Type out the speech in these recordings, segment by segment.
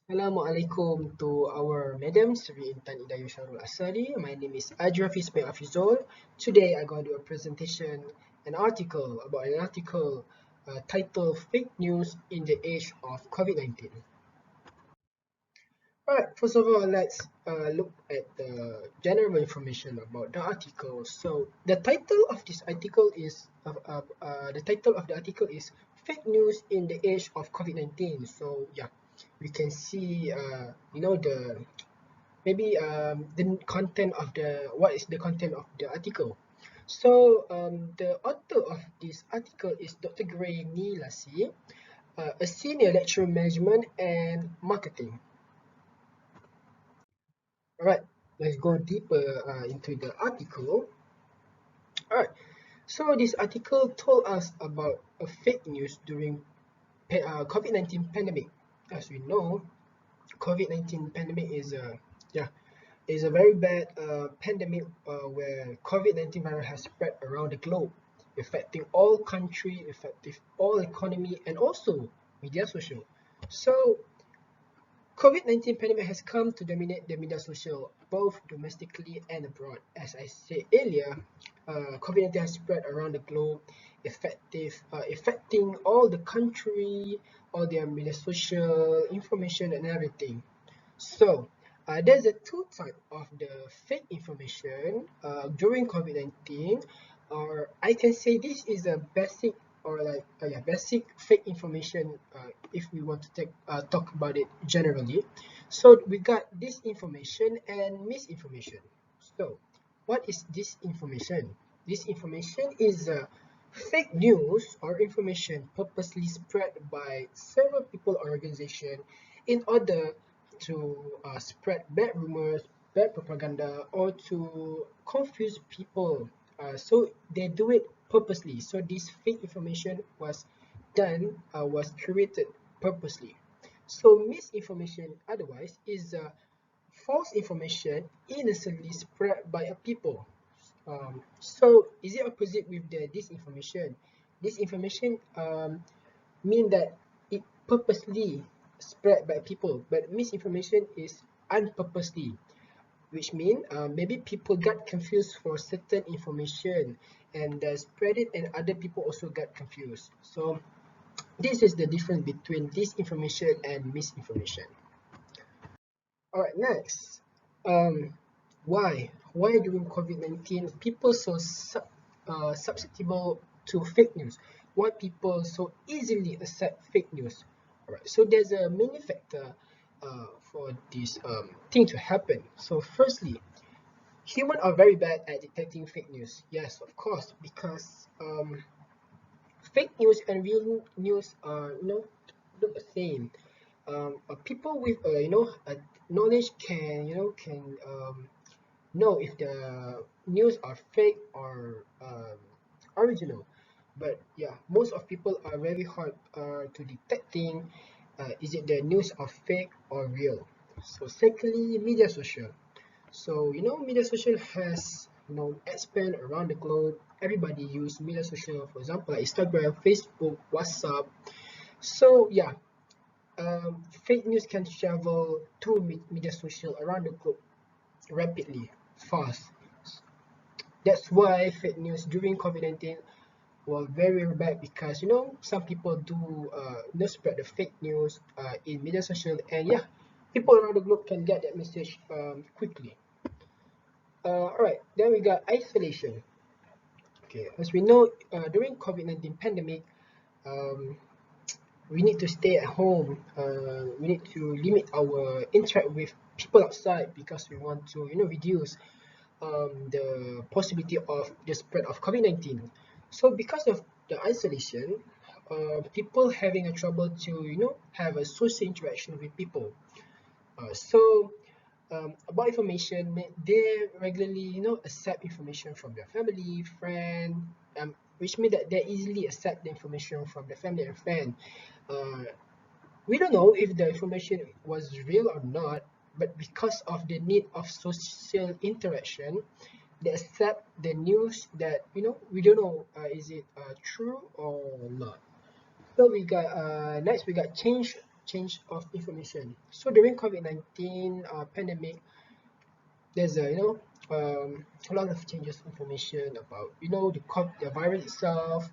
Assalamualaikum to our Madam Sri Intan Idayu Sharul Asari. My name is Ajraf Ismail Afizol. Today I'm going to do a presentation, an article titled Fake News in the Age of COVID-19. Alright, first of all, let's look at the general information about the article. So the title of this article is Fake News in the Age of COVID-19. So yeah, we can see the content of what is the content of the article. So the author of this article is Dr. Gray Nilasi, a senior lecturer in management and marketing. Alright, let's go deeper into the article. Alright, so this article told us about a fake news during COVID-19 pandemic. As we know, COVID-19 pandemic is a very bad pandemic where COVID-19 virus has spread around the globe, affecting all countries, affecting all economy, and also media social. So COVID-19 pandemic has come to dominate the media social both domestically and abroad. As I said earlier, COVID-19 has spread around the globe, affecting all the country, all their media social information and everything. So there's a two type of the fake information during COVID-19, or I can say this is a basic basic fake information if we want to talk about it generally. So we got disinformation and misinformation. So what is disinformation? Disinformation is fake news or information purposely spread by several people or organization in order to spread bad rumors, bad propaganda, or to confuse people. So they do it purposely. So this fake information was created purposely. So misinformation, otherwise, is false information innocently spread by a people. So is it opposite with the disinformation? Disinformation mean that it purposely spread by people, but misinformation is unpurposely, which mean maybe people got confused for certain information and spread it, and other people also got confused. So this is the difference between disinformation and misinformation. All right, next. Um, why during COVID-19 people so susceptible to fake news? Why people so easily accept fake news? All right, so there's a many factor for this thing to happen. So firstly, humans are very bad at detecting fake news. Yes, of course, because fake news and real news are look the same. People with knowledge can know if the news are fake or original. But yeah, most of people are very hard to detecting is it the news are fake or real. So secondly, media social. So media social has expand around the globe. Everybody use media social, for example, like Instagram, Facebook, WhatsApp. So yeah, fake news can travel through media social around the globe rapidly, fast. That's why fake news during COVID-19 were very bad, because some people do spread the fake news in media social, and yeah, people around the globe can get that message quickly. Alright, then we got isolation. Okay, as we know, during COVID-19 pandemic, um, we need to stay at home. We need to limit our interact with people outside because we want to reduce the possibility of the spread of COVID-19. So because of the isolation, people having a trouble to have a social interaction with people. About information, they regularly accept information from their family, friend, which means that they easily accept the information from the family and friend. Uh, we don't know if the information was real or not, but because of the need of social interaction, they accept the news that we don't know is it true or not. So we got next we got change change of information. So during COVID-19 pandemic, there's a lot of changes information about the virus itself,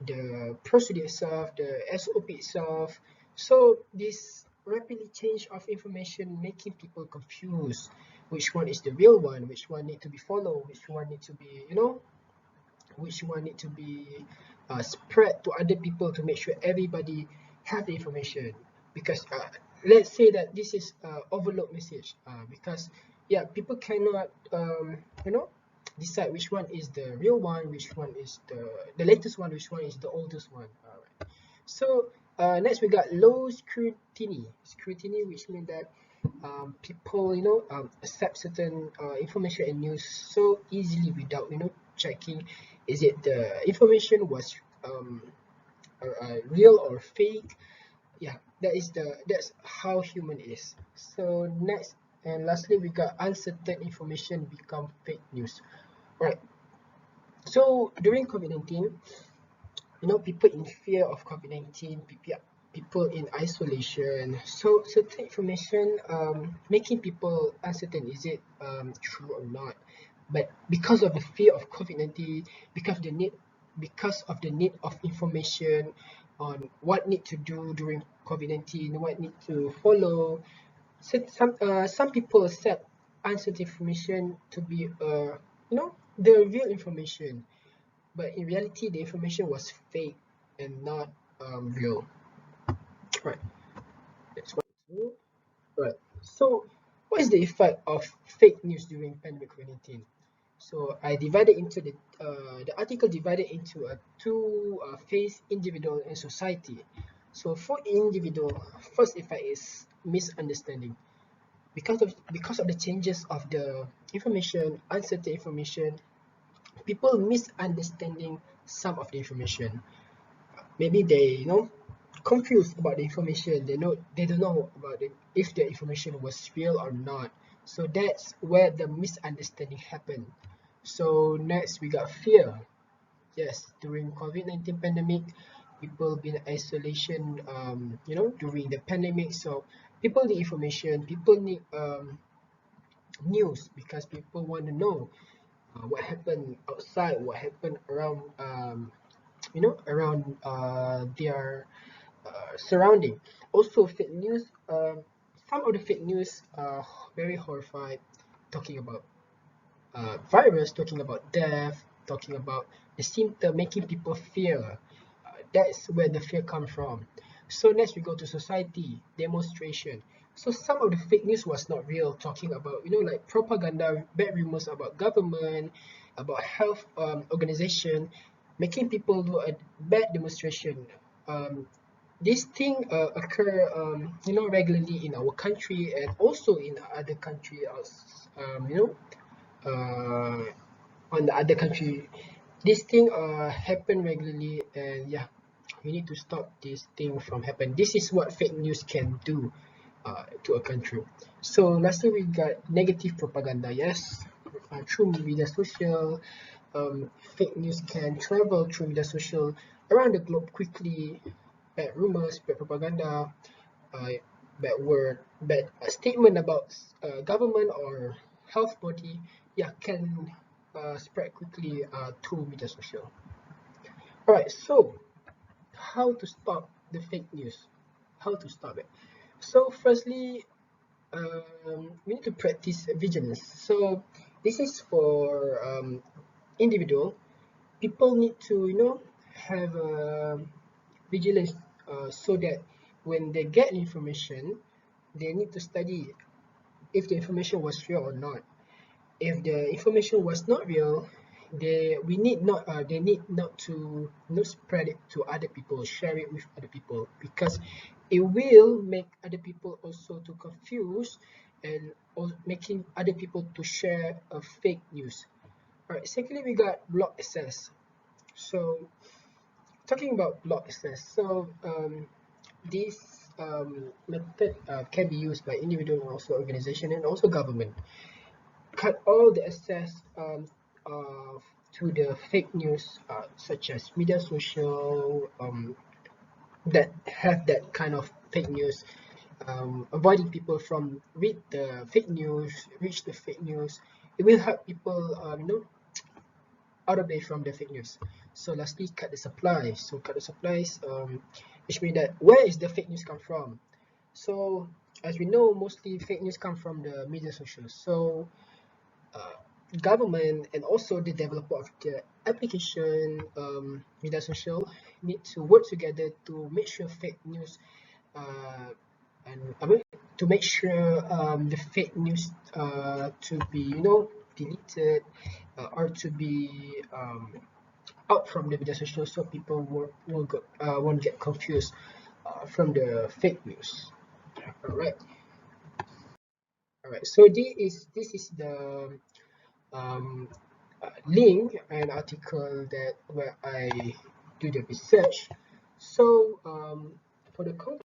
the procedure itself, the SOP itself. So this rapidly change of information making people confused. Which one is the real one? Which one need to be followed? Which one need to be which one need to be spread to other people to make sure everybody have the information, because let's say that this is overload message, because yeah, people cannot decide which one is the real one, which one is the latest one, which one is the oldest one. All right. So next we got low scrutiny, which means that people accept certain information and news so easily without checking is it the information was um, real or fake. Yeah, that's how human is. So next and lastly we got uncertain information become fake news. Right. So during COVID-19, people in fear of COVID-19, people in isolation. So certain information making people uncertain, is it true or not? But because of the fear of COVID-19, because of the need of information on what need to do during COVID-19, what need to follow. So some people accept uncertain information to be the real information, but in reality the information was fake and not real. Right. That's one. Two. Right. So what is the effect of fake news during pandemic COVID-19? So I divided into the article divided into a two phase: individual and society. So for individual, first effect is misunderstanding. Because of the changes of the information, uncertain information, people misunderstanding some of the information. Maybe they confused about the information. They don't know about if the information was real or not. So that's where the misunderstanding happened. So next we got fear. Yes, during COVID-19 pandemic, people been in isolation during the pandemic. So people need information, people need news, because people want to know what happened outside, what happened around around their surrounding. Also, fake news. Some of the fake news are very horrified, talking about virus, talking about death, talking about the symptom, making people fear. That's where the fear comes from. So next we go to society demonstration. So some of the fake news was not real, talking about like propaganda, bad rumors about government, about health organization, making people do a bad demonstration. This thing occur regularly in our country and also in other country uh, on the other country. This thing happen regularly, and yeah, we need to stop this thing from happen. This is what fake news can do to a country. So lastly we got negative propaganda. Yes, through media social, fake news can travel through media social around the globe quickly. Bad rumors, bad propaganda, uh, bad word, bad statement about government or health body, yeah, can spread quickly through media social. All right, so how to stop the fake news? How to stop it? So firstly, we need to practice vigilance. So this is for individual. People need to have vigilance, so that when they get information, they need to study if the information was real or not. If the information was not real, they need not to spread it to other people, share it with other people, because it will make other people also to confuse, and making other people to share a fake news. All right, secondly we got block access. So talking about block access, so this method can be used by individual and also organization and also government. Cut all the access to the fake news, such as media social, that have that kind of fake news, avoiding people from reach the fake news. It will help people, out of date from the fake news. So lastly, cut the supplies. So cut the supplies, which means that where is the fake news come from? So as we know, mostly fake news come from the media socials. So uh, government and also the developer of the application, media social, need to work together to make sure fake news, uh, and to make sure the fake news to be deleted, or to be out from the media social, so people won't get confused from the fake news. All right, all right. So this is the um, link and article that where I do the research. So for the